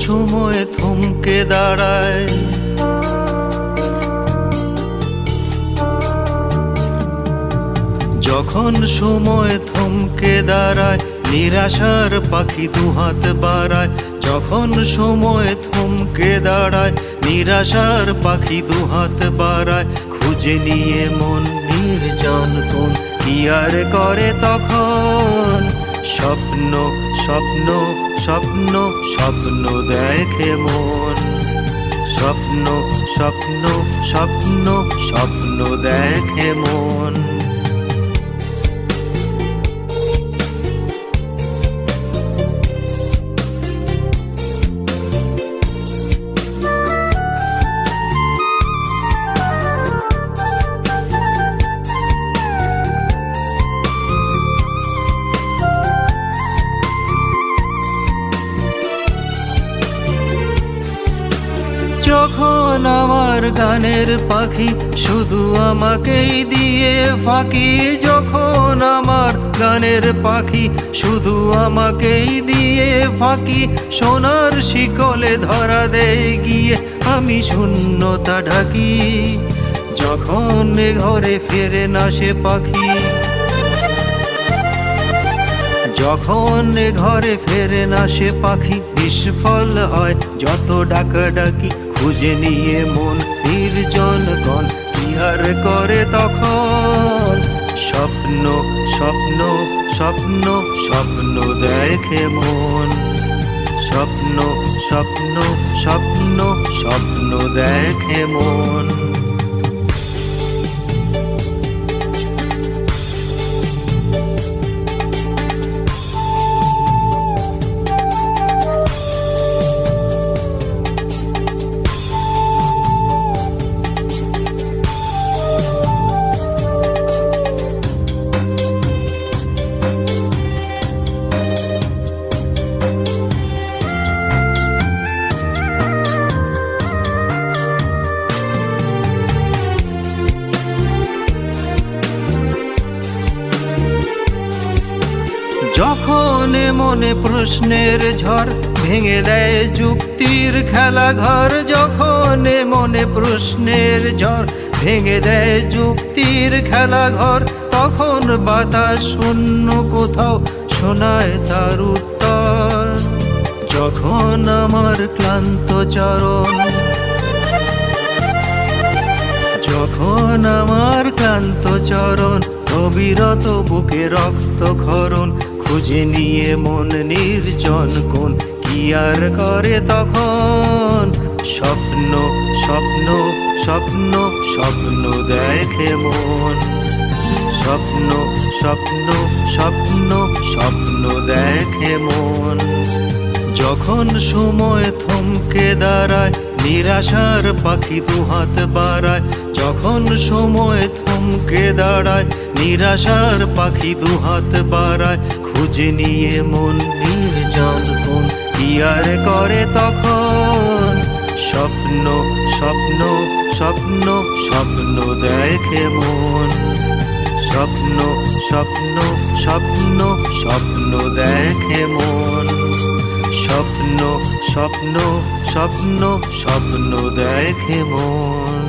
সময় থমকে দাঁড়ায়, যখন সময় থমকে দাঁড়ায়, নিরাশার পাখি দুহাত বাড়ায়। যখন সময় থমকে দাঁড়ায়, নিরাশার পাখি দুহাত বাড়ায়। খুঁজে নিয়ে মন নির্জন কোন কি আর করে তখন? স্বপ্ন স্বপ্ন স্বপ্ন স্বপ্ন দেখে মন, স্বপ্ন স্বপ্ন স্বপ্ন স্বপ্ন দেখে মন। যখন আমার গানের পাখি শুধু আমাকেই দিয়ে ফাঁকি, যখন আমার গানের পাখি শুধু আমাকেই দিয়ে ফাঁকি, সোনার শিকলে ধরা দেয় গিয়ে আমি শূন্যতা ঢাকি। যখন ঘরে ফেরে না সে পাখি, যখন ঘরে ফেরে না সে পাখি, বিস্ফল হয় যত ডাকাডাকি। খুঁজে নিয়ে মন নির্জন গণ কি আর করে তখন? স্বপ্ন স্বপ্ন স্বপ্ন স্বপ্ন দেখে মন, স্বপ্ন স্বপ্ন স্বপ্ন স্বপ্ন দেখে মন। যখন মনে প্রশ্নের ঝড় ভেঙে দেয় যুক্তির খেলা ঘর, যখন মনে প্রশ্নের ঝড় ভেঙে দেয় যুক্তির খেলা ঘর, তখন বাতাস শূন্য কোথাও শোনায় তার উত্তর। যখন আমার ক্লান্ত চরণ, যখন আমার ক্লান্ত চরণ, অবিরত বুকে রক্ত ক্ষরণ। খুঁজে নিয়ে মন নির্জন কোন কি আর করে তখন? স্বপ্ন স্বপ্ন স্বপ্ন স্বপ্ন দেখে মন, স্বপ্ন স্বপ্ন স্বপ্ন স্বপ্ন দেখে মন। যখন সময় থমকে দাঁড়ায়, নিরাশার পাখি দুহাত বাড়ায়। যখন সময় থমকে দাঁড়ায়, নিরাশার পাখি দুহাত বাড়ায়। খুঁজে নিয়ে মন নির্জন কোন কি আর করে তখন? স্বপ্ন স্বপ্ন স্বপ্ন স্বপ্ন দেখে মন, স্বপ্ন স্বপ্ন স্বপ্ন স্বপ্ন দেখে মন। স্বপ্ন স্বপ্ন স্বপ্ন স্বপ্ন দেখে মন।